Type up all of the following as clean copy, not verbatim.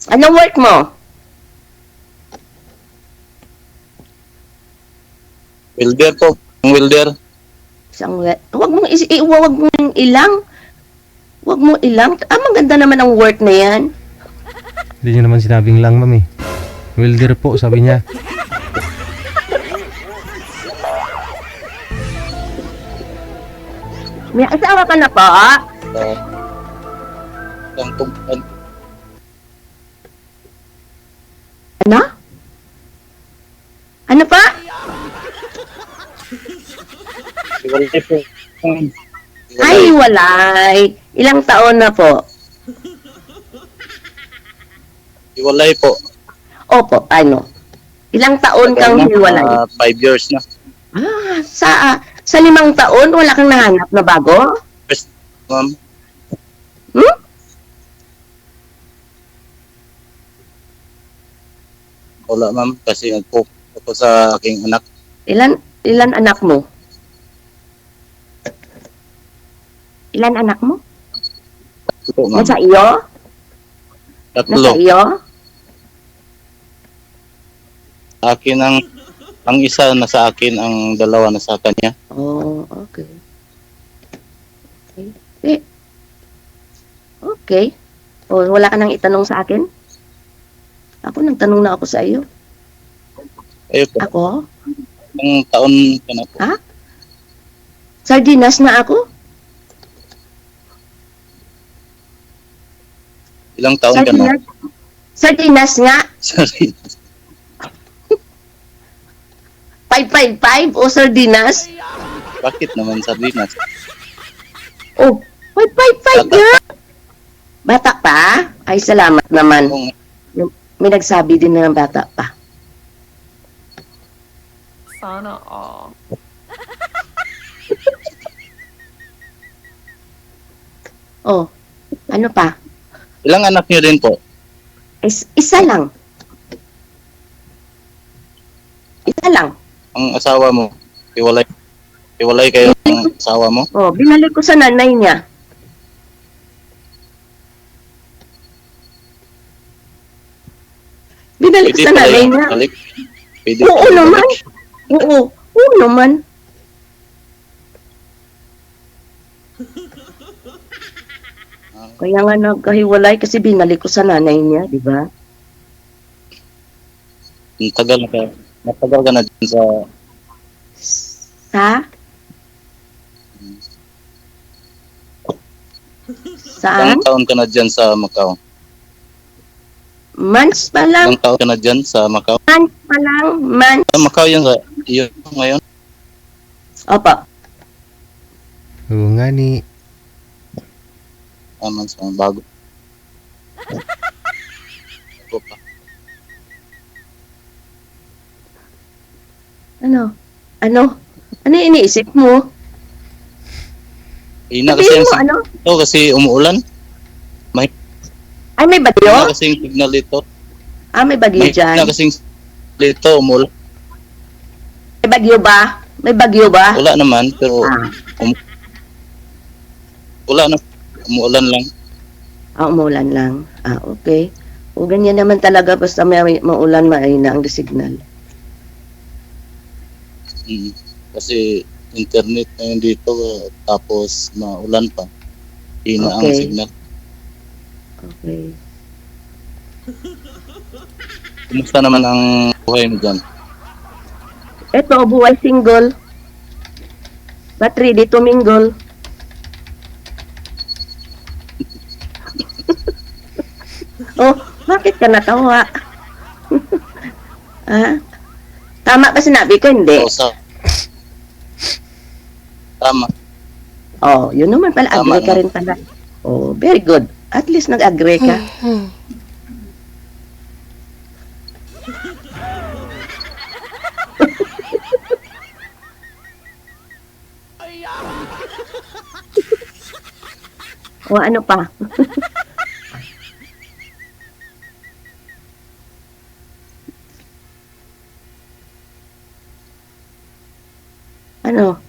Anong work mo? Welder po. Ang welder. Wag mong ilang. Wag mo ilang. Maganda naman ang work na yan. Hindi niya naman sinabing lang, ma'am eh. Welder po, sabi niya. May asawa ka na po? Ang kumpan. Ano? Ano pa? Iwalay po. Ay, walay. Ilang taon na po? Iwalay po. Opo, ano? Ilang taon kang hiwalay? 5 years na. Sa 5 taon, wala kang nahanap na bago? First, ma'am. Hmm? Wala, ma'am. Kasi nagpo ako sa aking anak. Ilan anak mo? Ilan anak mo? Ito, ma'am. Nasa iyo? Tatlo. Nasa iyo? Akin ang isa na sa akin, ang dalawa na sa kanya. Oh, okay. Okay. Okay. O, wala ka nang itanong sa akin? Ako, nagtanong na ako sa iyo. Ayun po. Ako? Ang taon ka na po. Ha? Sardinas na ako? Ilang taon ka na? Sardinas nga? Sorry. 555 o sardinas? Bakit naman sardinas? Oh, 555 nga? Bata pa? Ay, salamat naman. Oo, May nagsabi din na ng bata pa. Sana all. Oh, ano pa? ilang anak niyo din po? Isa lang. Isa lang. Ang asawa mo? Iwalay kayo ng asawa mo? Oh, binalik ko sa nanay niya. Binalik Pwede sa pala nanay yung niya. balik? Pwede Oo pala naman. balik? Oo naman. Kaya nga nagkahiwalay kasi binalik ko sa nanay niya, di ba? Matagal ka na dyan sa Sa? Saan? ilang taon ka na dyan sa Macau? Months pa lang. Ilang taon ka na dyan sa Macau? Months pa lang. Months. Sa Macau yun ngayon? Opo. Oo nga ni. Months pa, bago. Bago pa. Ano? Ano yung iniisip mo? Hina kasi Sabihin ang mo, signal ano? ito kasi umuulan. Ay, may Hina bagyo? kasi yung signal ito. May bagyo Hina dyan. kasi yung signal ito, umuulan. May bagyo ba? May bagyo ba? Wala naman, pero Ah, wala na. Umuulan lang. umulan lang. Okay. O ganyan naman talaga basta may maulan, mahina ang signal. Kasi internet na yun dito, tapos maulan pa. Hina ang Okay. signal. Okay. Kumusta naman ang buhay mo dyan? Ito, buhay single. But ready to mingle. Oh, bakit ka natawa? Tama ba sinabi ko? Hindi. Tama. Oh, yun naman pala. Tama Agree ka rin pala. Oh, very good. At least nag-agree ka. O ano pa? Ano?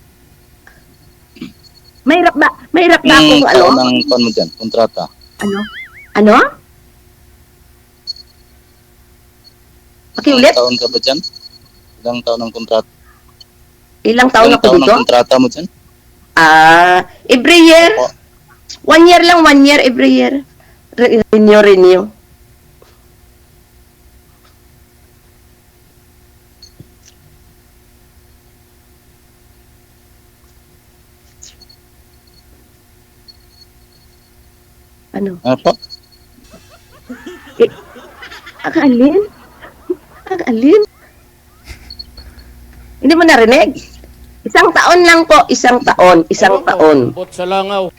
Mahirap ba? Mahirap ba akong Ang ano? taon ang kon mo dyan, kontrata. Ano? Ano? ulit? taon ka ba dyan? Ilang taon ang kontrata? Ilang taon Ilang ako taon dito? ang kontrata mo dyan? Every year. Opo. 1 year lang, 1 year, every year. Renew. Ano? Ano po? Ang alin? Ang alin? Hindi mo narinig? Isang taon lang po, isang taon. Bot sa langaw.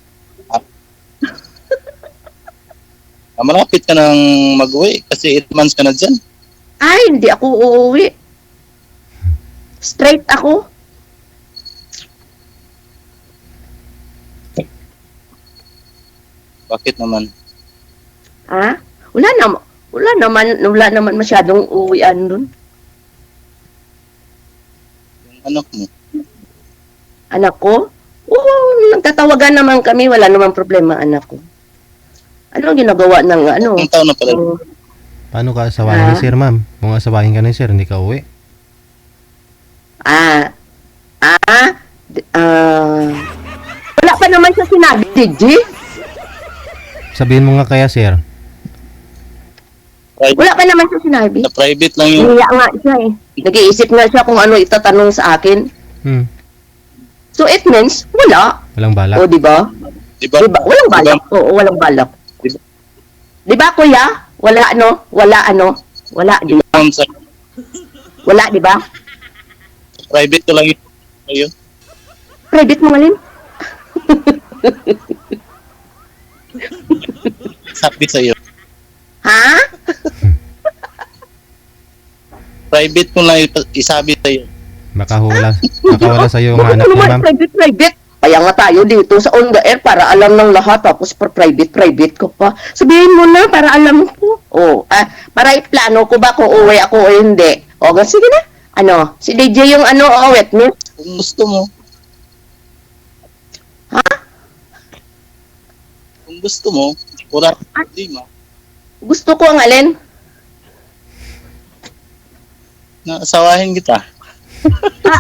Malapit ka nang mag-uwi kasi 8 months ka na dyan. Ay, hindi ako uuwi. Straight ako. Bakit naman? Ha? Wala naman masyadong uwian dun. Yung anak mo. Anak ko? Oo, nagtatawagan naman kami. Wala namang problema, anak ko. Ano ang ginagawa ng ano? Ilang taon na pala? Oh, Paano ka asawahin ni sir, ma'am? Kung asawahin ka ni sir, hindi ka uwi. wala pa naman siya sinabi, Gigi. Sabihin mo nga kaya, sir. Wala pa naman siya sinabi. Sa private lang yung... Niya nga siya eh. Nag-iisip nga siya kung ano itatanong sa akin. So it means, wala. Walang balak. O, di ba? Diba? Diba? Walang balak. Oo, walang balak. Diba? Di ba, kuya? Wala ano? Wala, di ba? Sa Wala, di ba? private ko lang yung... Ayun. Private mo alin? Sabi sa'yo. Ha? Private ko lang isabi sa'yo. Makawala sa'yo ang anak Ano mo, naman, ma'am. private? Kaya nga tayo dito sa on the air para alam ng lahat tapos private ko pa. Sabihin mo na para alam ko. Para iplano ko ba kung uwi ako o hindi. Sige na. Ano? Si DJ yung witness. Kung gusto mo. Ha? Kung gusto mo, wala problema. Gusto ko ang alin? Naasawahin kita.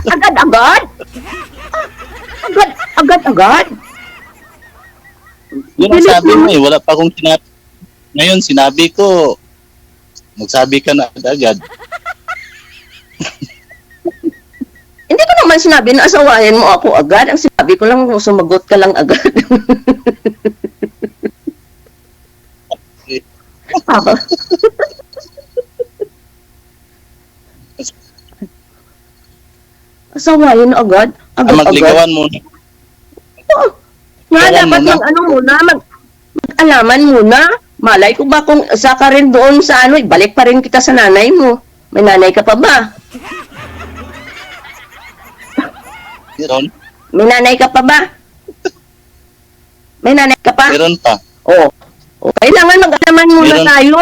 Agad-agad? Agad-agad? Yun ang sabi mo eh. Wala pa akong sinabi. Ngayon, sinabi ko, magsabi ka na agad. Hindi ko naman sinabi na asawahin mo ako agad. Ang sinabi ko lang, sumagot ka lang agad. Papa. Asawahin agad? Agad-agad? Magligawan muna. Oo. Nga, Alam dapat mo na. mag-alaman muna. Malay ko ba kung isa ka rin doon sa ibalik pa rin kita sa nanay mo. May nanay ka pa ba? Meron? May nanay ka pa ba? May nanay ka pa? Meron pa. Oo. Kailangan mag-alaman muna Meron. tayo.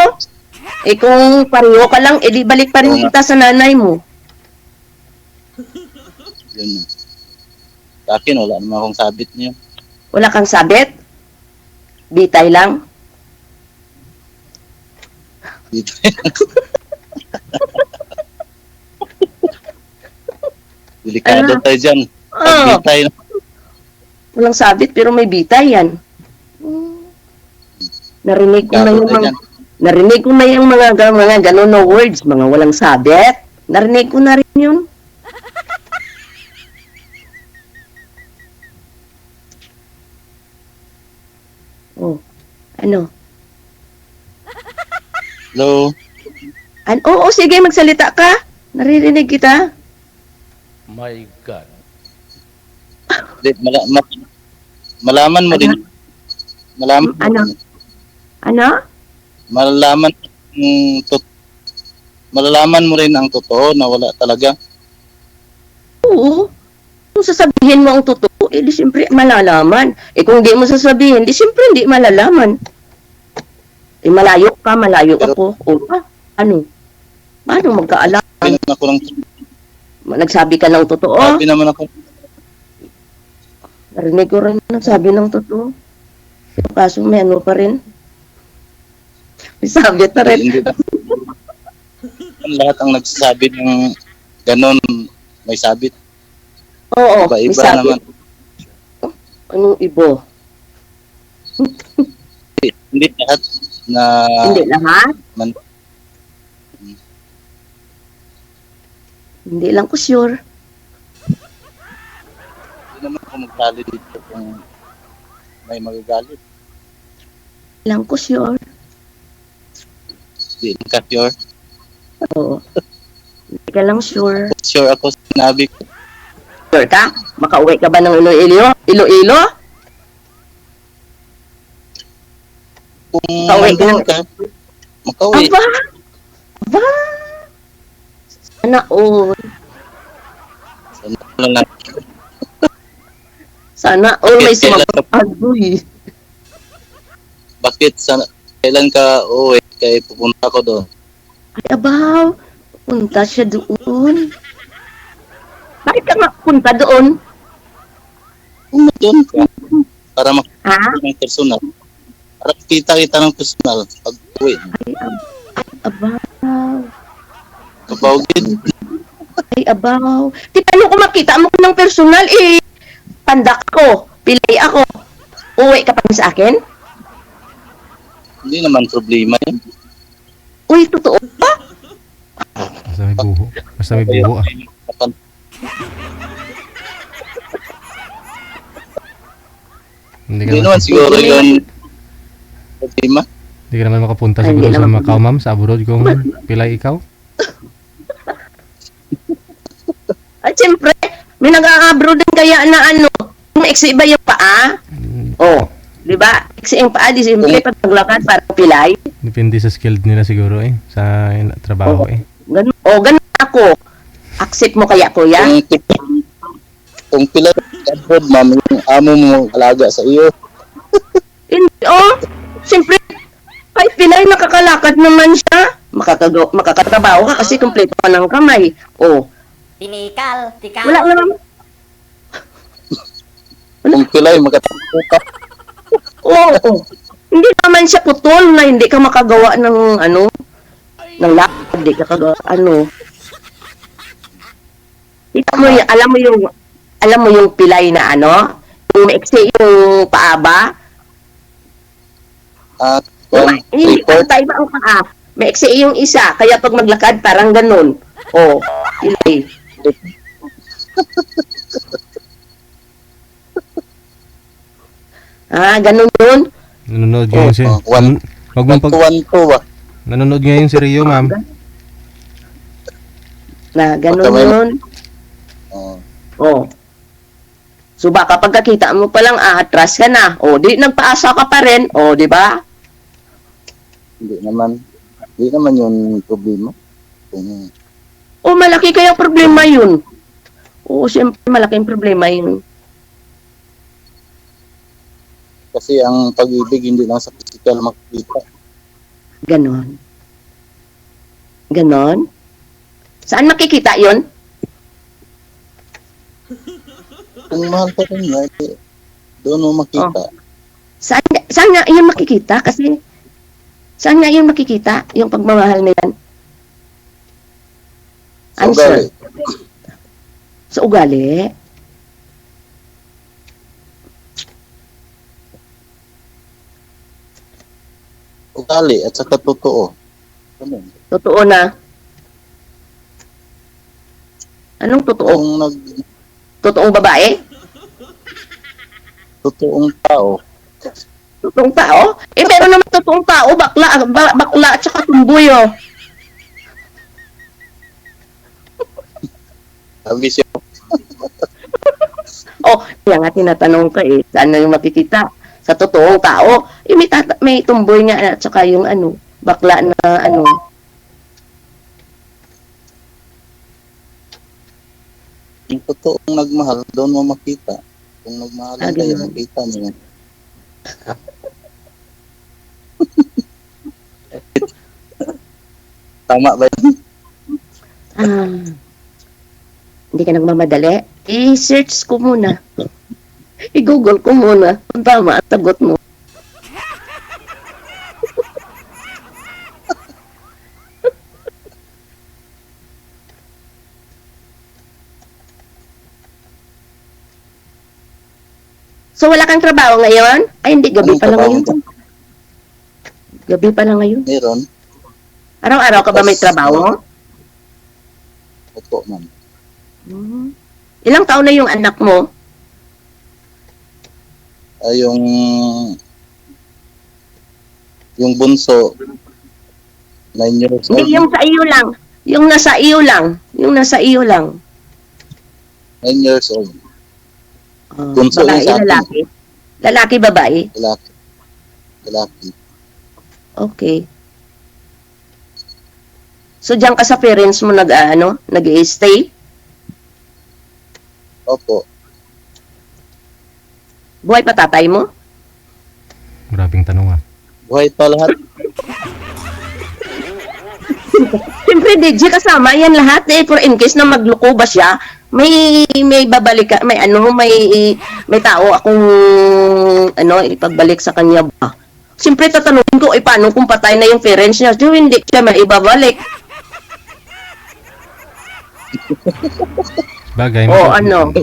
Kung pareho ka lang, edi balik pa rin Oo nga. kita sa nanay mo. Yun na. Sa akin, wala naman akong sabit niyo. Wala kang sabit? Bitay lang? Dito. Delikado tayo dyan. Ah, Pag tayo, walang sabit pero may bitay yan. Narinig ko na delikado yung tayo mga, dyan. narinig ko na yung mga ganun na words, mga walang sabit. Narinig ko na rin yun. Oh, ano? Hello? Oo, sige, magsalita ka. Naririnig kita. My God. Di, malaman mo din. Malaman mo Ano? din. Ano? Malalaman mo rin ang totoo na wala talaga. Oo. Kung sasabihin mo ang totoo, di siyempre malalaman. Kung di mo sasabihin, di siyempre hindi malalaman. Malayo ka, malayo Pero- ako. Ano? Paano magkaalam? Sabi naman ako ng Nagsabi ka ng totoo? sabi naman ako. Narinig ko rin nagsabi ng totoo. Pero kaso may ano pa rin. May sabit na rin. Hindi na. lahat ang nagsasabi ng ganon, may sabit. Oo, may Iba-iba sabi. naman. Anong ibo? Hindi lahat na Hindi lahat? man, Hindi lang ko sure. hindi naman ako magtali dito kung may magagalit. Lang ko sure. Hindi ka sure. Oo. Hindi ka lang sure. Sure ako sa sinabi ko. Sure ka? Makauwi ka ba ng Iloilo? Iloilo? Kung Makauwi ka nandun ka, makauwi. Aba! Aba! Sana all. Sana lang. Sana all may Kailan ka- sumapapagoy. Bakit kailan ka uwi? Kaya pupunta ko doon. Ay, abaw. Punta siya doon. Bakit ka nga punta doon? Kung doon ka, para makita Ha? ng personal. Para kita ng personal pag uwi. Ay, abaw. Kapawagin. Ay, abaw. Di paano ko makita mo ng personal eh? Pandak ko. Pilay ako. Uwi ka pa sa akin? Hindi naman problema yun. Uy, totoo ba? Basta may buho. Basta may buho ah. Hindi naman siguro yun problema. Hindi ka naman makapunta Ay, siguro hindi sa naman. Macau, ma'am, sa abroad kung pilay ikaw. At siyempre, may nag-a-abroad din kaya na ano, yung eksi ba yung paa? Oh, di ba? Eksi yung paa, di siyempre pag naglakad para pilay. Depende sa skilled nila siguro eh. Sa trabaho eh. Ganun, ganun ako. Accept mo kaya, kuya? Kung pila abroad, ma'am, yung amo mo alaga sa iyo. Hindi, siyempre, kahit pilay, nakakalakad naman siya. Makakatrabaho ka kasi kumpleto ka ng kamay. Oh, Tinikal, tikal. wala naman. Kung pilay, magkatapo ka. Oo. Hindi naman siya putol na hindi ka makagawa ng ano, ng lakad, hindi ka kagawa, ano. Kita mo yung, alam mo yung pilay na ano, yung maiksi yung paa ba? At Hindi report, pantay ba ang paa? Maiksi yung isa, kaya pag maglakad parang ganun. Oh, pilay. Ganun yun? Nanonood ngayon si... one- Wag mong pag... one to ba? Nanonood ngayon si Rio, ma'am. Na ganun Baka may- yun. Oh, Oh. So baka pagkakita mo pa lang atras ka na. Oh, di nagpaasa ka pa rin. Oh, di ba? hindi naman yun problema. Kung Oh, malaki kaya problema yun. Oo, siyempre malaking problema yun. kasi ang pag-ibig hindi lang sa physical makikita. Ganon. Ganon? Saan makikita yun? Kung mahal ka rin nga, doon mo makita. Saan nga yun makikita? Kasi, saan nga yun makikita? Yung pagmamahal na yan? Sa Answer. ugali. Sa ugali? Ugali at saka totoo. Ano? Totoo na. Anong totoo? Kung Totoong babae? totoong tao, Totoong tao? Meron naman totoong tao, bakla at saka tumboy, oh. sabi siya, Oh, kaya nga tinatanong ka saan na yung makikita? Sa totoong tao, may tumboy nga at saka yung ano, bakla na ano. yung totoong nagmahal, doon mo makita. Kung nagmahalan kayo, ganun. makita niyo. Tama ba yun? Hindi ka nagmamadali? I-search ko muna. I-google ko muna kung tama at sagot mo. So, wala kang trabaho ngayon? Ay, hindi. Gabi Anong pa lang trabaho ngayon. mo? Gabi pa lang ngayon. Meron. Araw-araw ka ba may Tapos, trabaho? Opo, ma'am. Hmm. Ilang taon na yung anak mo? Ay, yung bunso, 9 years old. Hindi, yung sa iyo lang. Yung nasa iyo lang. Yung nasa iyo lang. 9 years old. Bunso Babae, yun sa akin. lalaki. Lalaki, babae. Lalaki. Lalaki. Okay. So, diyan ka sa parents mo nag-i-stay? Opo. Buhay pa tatay mo? Grabing tanong ah. Buhay pa lahat. Siyempre, DJ, kasama yan lahat eh. For in case na magluko ba siya, may babalik ka, may tao akong ipagbalik sa kanya ba. Siyempre, tatanungin ko, paano kung patay na yung parents niya? So, hindi siya maibabalik. Bagay,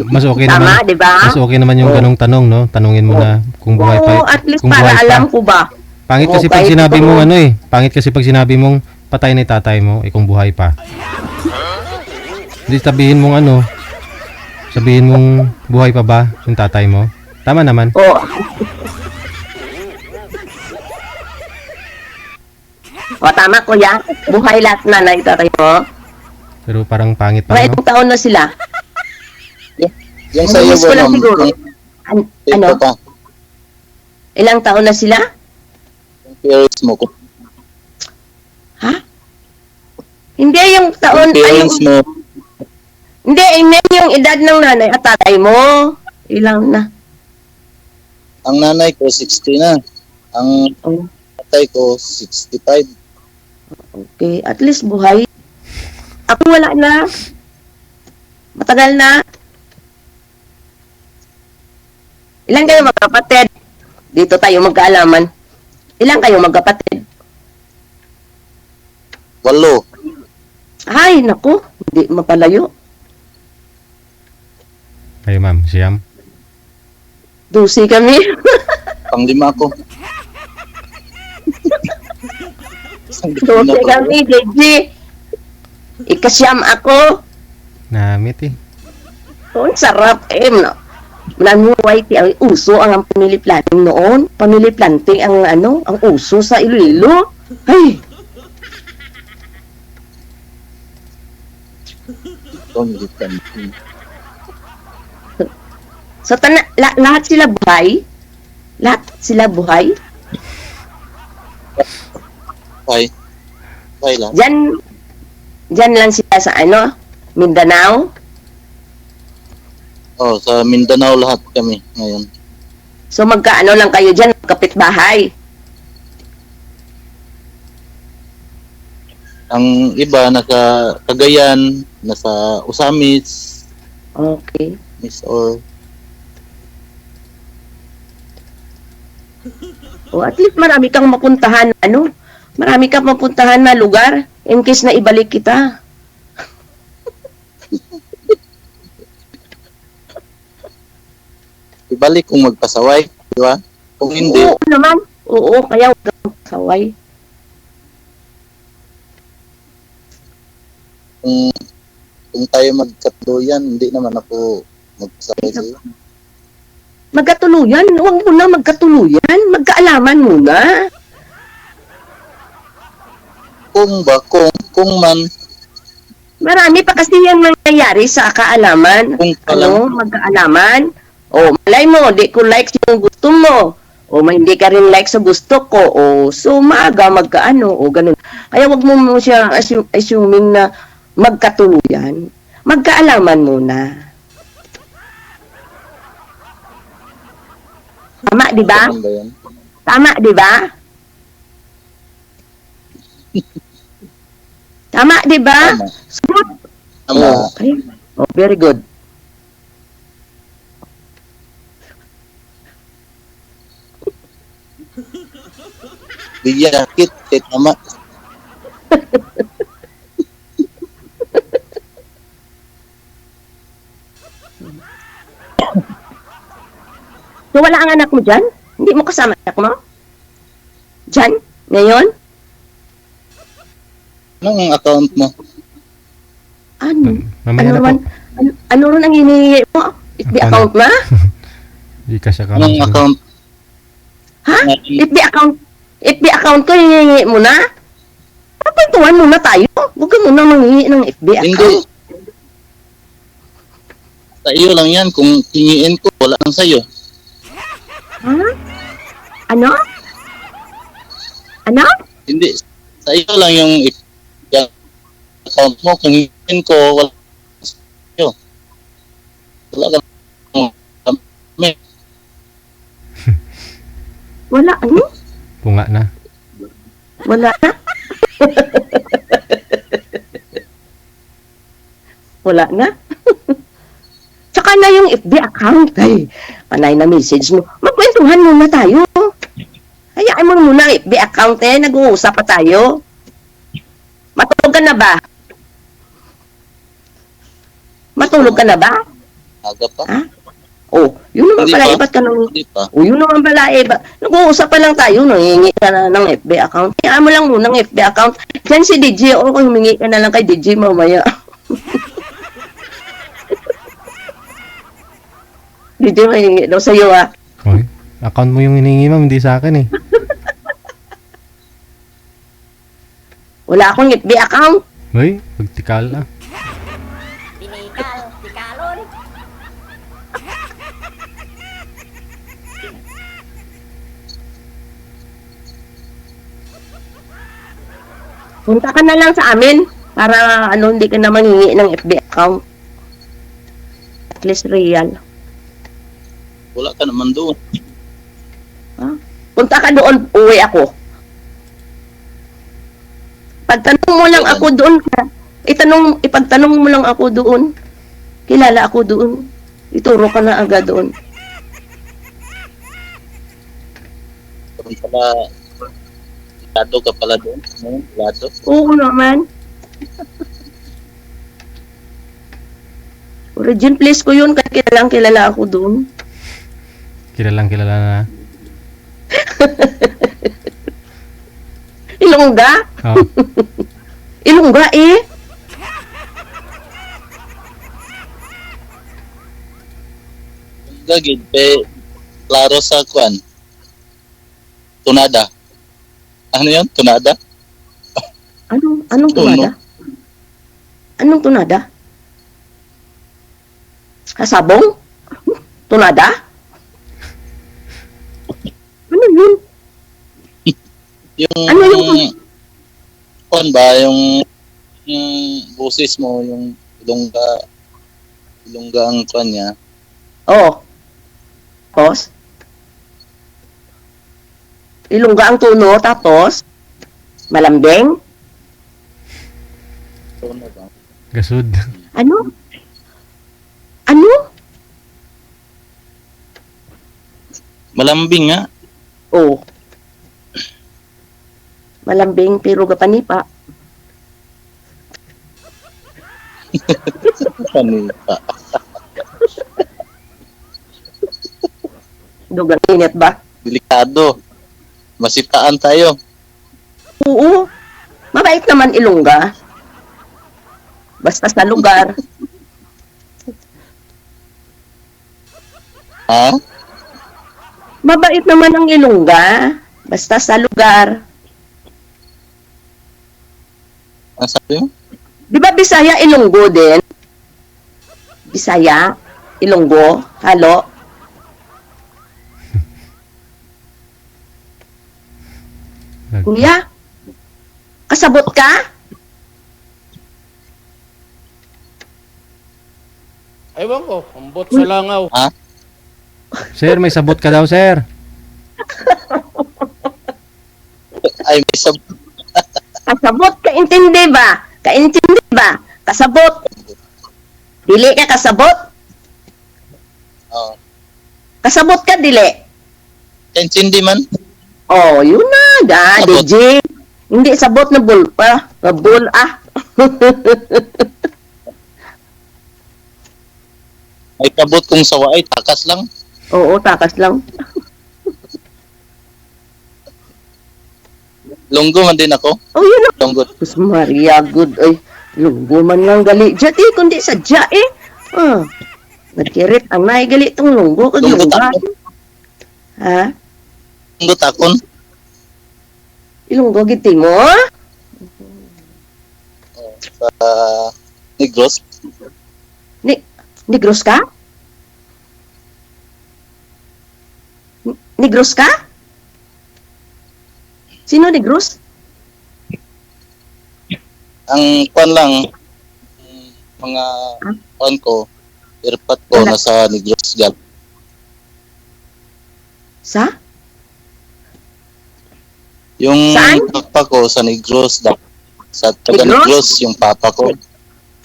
mas okay Tama, naman. di ba? Mas okay naman yung ganong tanong, no? Tanungin mo na kung buhay pa. Oo, at least kung para buhay pa. alam ko ba. Pangit kasi Oo, pag kahit sinabi ito- mong pangit kasi pag sinabi mong patay na yung tatay mo, kung buhay pa. Hindi sabihin mong sabihin mong buhay pa ba yung tatay mo. Tama naman. Oo. O, tama, kuya. Buhay lahat na tatay mo. Pero parang pangit pa, Mga no? itong taon na sila. Yung sa iyo, Miss ko lang ma'am. siguro. Yung Ano? pa. Ilang taon na sila? Yung parents mo. Kung Hindi yung taon, parents mo, hindi, yung edad ng nanay at tatay mo. Ilang na? ang nanay ko 60 na. Ang Oh, tatay ko 65. okay, at least buhay. Ako wala na. Matagal na. Ilan kayo magkapatid? Dito tayo magkaalaman. Ilan kayo magkapatid? 8. Ay, naku, hindi mapalayo. Kayo, ma'am. Siyam. 12 kami. Pang-5 ko. 12 kami, JJ. Ikasyam ako. Namit eh. Oh, ang sarap no. Nanuway ti ang uso ang family planning noon. Family planting ang uso sa Iloilo. Ay, Family planning. so lahat sila buhay? Lahat sila buhay? Bye. Bye lang. Diyan lang sila sa Mindanao. Oh, sa Mindanao lahat kami ngayon. So magkaano lang kayo diyan, kapitbahay. Ang iba nasa Cagayan, nasa Usamis, Okay. Miss or O at least marami kang mapuntahan, marami kang mapuntahan na lugar in case na ibalik kita. ibalik kung magpasaway, di ba? Kung hindi, Oo naman. Oo, kaya huwag kang saway. kung tayo magkatuluyan, hindi naman ako magpasaway sa iyo. Magkatuluyan, huwag mo na magkatuluyan. Magkaalaman muna. Kung man, Marami pa kasi yan nangyayari sa kaalaman. kung palang, Magkaalaman. O, malay mo, di ko like yung gusto mo. O, hindi ka rin like sa gusto ko. O, so maaga magkaano. O, ganun. Kaya wag mo siya assuming na magkatuluyan. Magkaalaman muna. Tama, di ba? ganun ba yan? Tama, di ba? Tama, di ba? Tama. Smooth. Tama. Okay. Oh, very good. Bigyan kit, tama. So, wala ang anak mo dyan? Hindi mo kasama anak mo? Dyan? Ngayon? Anong account mo? Ano? Mamaya na po. Ano rin ang hinihingi mo? FB account na? Gcash account. Anong account? Ha? FB account? FB account ko hinihingi mo na? Papintuhan muna tayo. Huwag ka muna manghingi ng FB Hindi. account. Sa iyo lang yan. Kung hingiin ko, wala lang sa'yo. Ha? Ano? Ano? Hindi. Sa iyo lang yung account mo. Kung hingiin ko, wala lang sa'yo. Wala ka lang. Wala, ano? Punga na. Wala na? Wala na? Tsaka na yung FB account. Ay, panay na message mo. Magkwentuhan muna tayo. Hayaan mo muna ang FB account eh. Nag-uusap pa tayo. Matulog ka na ba? Matulog ka na ba? Aga pa? Ha? Oh, yun naman Hindi pala. pa. Iba't ka nang... Hindi pa. O yun naman pala, nag-uusap pa lang tayo, nangingi ka na ng FB account. Kaya mo lang muna ng FB account. Yan si DJ, o kung humingi ka na lang kay DJ mamaya. DJ, mahingi daw sa'yo ah. Oy, account mo yung hinihingi ma'am, hindi sa akin eh. Wala akong FB account. Uy, pagtikal na. Tinikal, tikalon. Punta ka na lang sa amin para hindi ka na mangingi ng FB account. At least real. Wala ka naman doon. Punta ka doon, uwi ako. Pagtanong mo lang ako doon, ipagtanong mo lang ako doon. Kilala ako doon. Ituro ka na agad doon. Doon pala, lado ka pala doon. Lado. Oo naman. Origin place ko yun, kaya kilala ako doon. Kilalang kilala na. Ilongga? Oh, Ilongga eh. Gagid, klaro sa kwan. Tunada. Ano yan? Tunada? Anong tunada? Anong tunada? Kasabong? Tunada? Ano yun? Yung, Ano yung- kwan ba? Yung busis mo, yung ilongga ang kwan niya. Oo. Tapos? Ilongga ang tuno, tapos? Malambing? Tunada. gasud. Ano? Ano? Malambing nga. Oh. Malambing pero gapanipa. Panita. Dugang init ba? Delikado. Masitaan tayo. Oo. Mabait naman Ilongga. Basta sa lugar. Ha? Mabait naman ang Ilongga. Basta sa lugar. Ang sabi mo? Di ba Bisaya, Ilonggo din? Bisaya, Ilonggo, halo. Kuya, kasabot ka? Ewan ko, ambot sa langaw. Sir, may sabot ka daw, sir. Ay, may Kasabot, kaintindi ba? Kaintindi ba? Kasabot. Dili ka kasabot? Oh. Kasabot ka, dili. Kaintindi man. Oh, yun na, Sabot. DJ. Hindi sabot na bul pa. Bul ah. Ay kabot kong sawa ay takas lang. Oo, takas lang. Lunggo man din ako. Oh, yun lang. Lunggo. Mas Maria, good. Ay, lunggo man lang gali. Diyat eh, kundi sadya eh. Nagkirit ang naigali itong lunggo. Kag Lunggo lungga. takon. Ha? Lunggo takon. Ilunggo giti mo? Sa Negros. Negros ka? Negros ka? Sino Negros? Ang kwan lang, mga kwan ko, airpat ko Wala. nasa Negros gal. Sa? Yung Saan? papa ko sa Negros, sa taga Negros? Negros yung papa ko.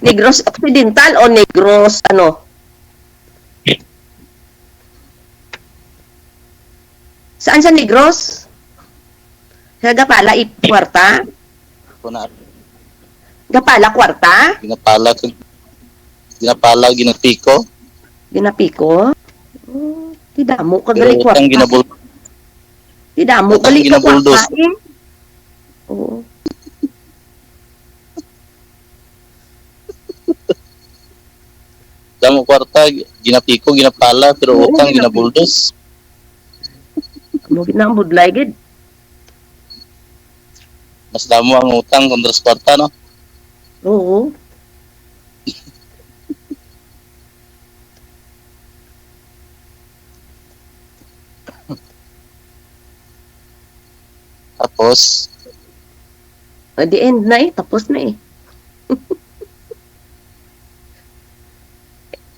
Negros Occidental o Negros ano? Saan sa Negros? Sa Gapala Kwarta? Kuna Gapala Kwarta? ginapala ginapiko. Ginapiko? Tidamo ka Pero gali utang Kwarta. ginabul Tidamo utang gali ka ginabuldos. Kwarta eh. Oo. Damo kwarta ginapiko ginapala pero Oo, utang ginapiko. ginabuldos. Mo ginang budlay gid. Mas damo ang utang kontra sa kwarta no. Oo. Tapos At the end na eh. Tapos na eh.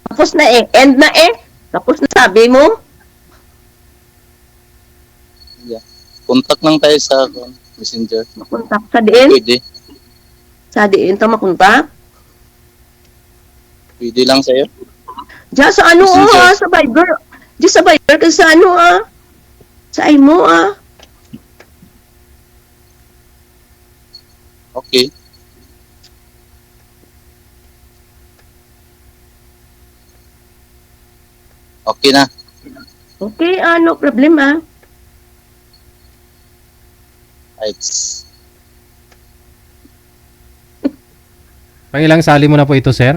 Tapos na eh. End na eh. Tapos na sabi mo. kontak lang tayo sa Messenger. Makontak sa diin. Pwede. Sa diin ta makontak. Pwede lang sa'yo. Diyan sa ano Messenger. sa Viber. Diyan sa Viber ka sa ano Sa imo Okay. Okay na. Okay, no problem Right. Pangilang sali mo na po ito, sir?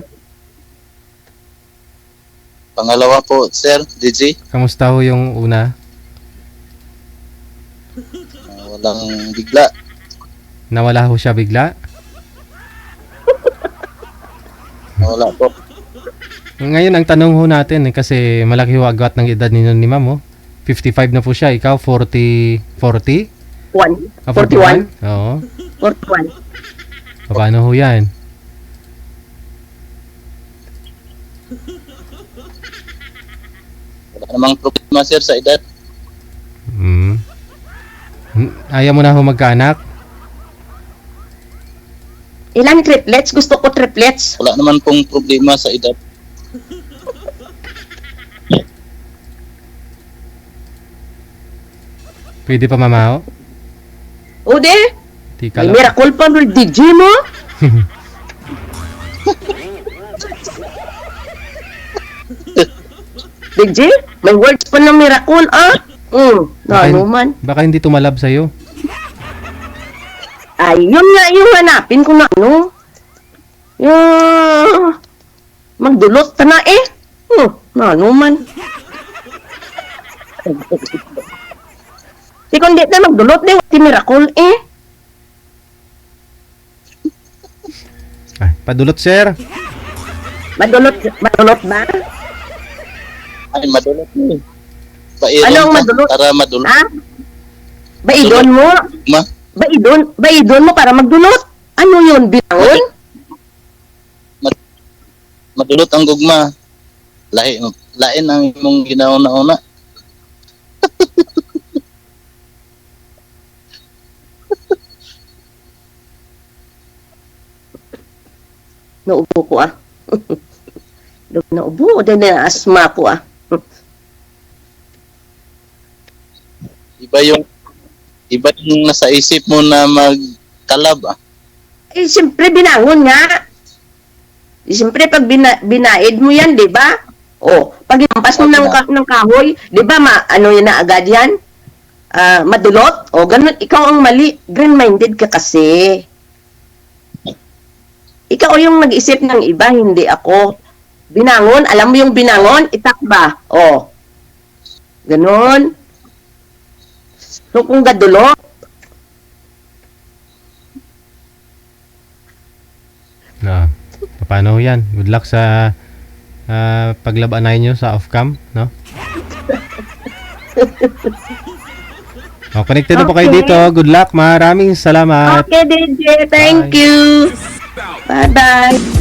Pangalawa po, Sir DJ. Kamusta ho yung una? Walang bigla. Nawala ho siya bigla? Wala po. Ngayon, ang tanong ho natin, kasi malaki ho agwat ng edad ninyo ni ma'am, 55 na po siya. Ikaw, 40? 40? 1. Ah, 41. Oo. 41. Paano ho yan? Wala namang problema, Sir, sa edad. Ayaw mo na ho magkaanak? Ilang triplets? Gusto ko triplets. Wala naman pong problema sa edad. Pwede pa mamao? O de, Tika may lang. miracle pa ng DJ mo. DJ, may words pa ng miracle ano man. Baka hindi tumalab sa'yo. Ay, yun nga yung hanapin ko na ano. Yung magdulot ka na eh. Ano man. Di kundi na magdulot di wati miracle eh. Ay, padulot, sir. Madulot ba? Ay, madulot mo. Pairon Anong ka madulot? para madulot. Ha? Baidon mo? Ma, Baidon mo para magdulot? Ano yun, binangon? madulot ang gugma. Lain ang imong ginauna-una. Naubo ko Naubo, dahil na asma ko Iba yung nasa isip mo na magkalab. Eh, siyempre binangon nga. Eh, siyempre pag binaid mo yan, di ba? Pag inampas mo ng kahoy, di ba ano yun na agad yan? Madulot? Ganun, ikaw ang mali. Green-minded ka kasi. Ikaw yung nag-isip ng iba, hindi ako. Binangon, alam mo yung binangon? Itakba. Ganun. So, kung gadulot, No. Paano yan? Good luck sa paglabanay nyo sa off-cam, no? Connected na po kayo Okay. dito. Good luck. Maraming salamat. okay, DJ. Thank Bye. you. Bye-bye.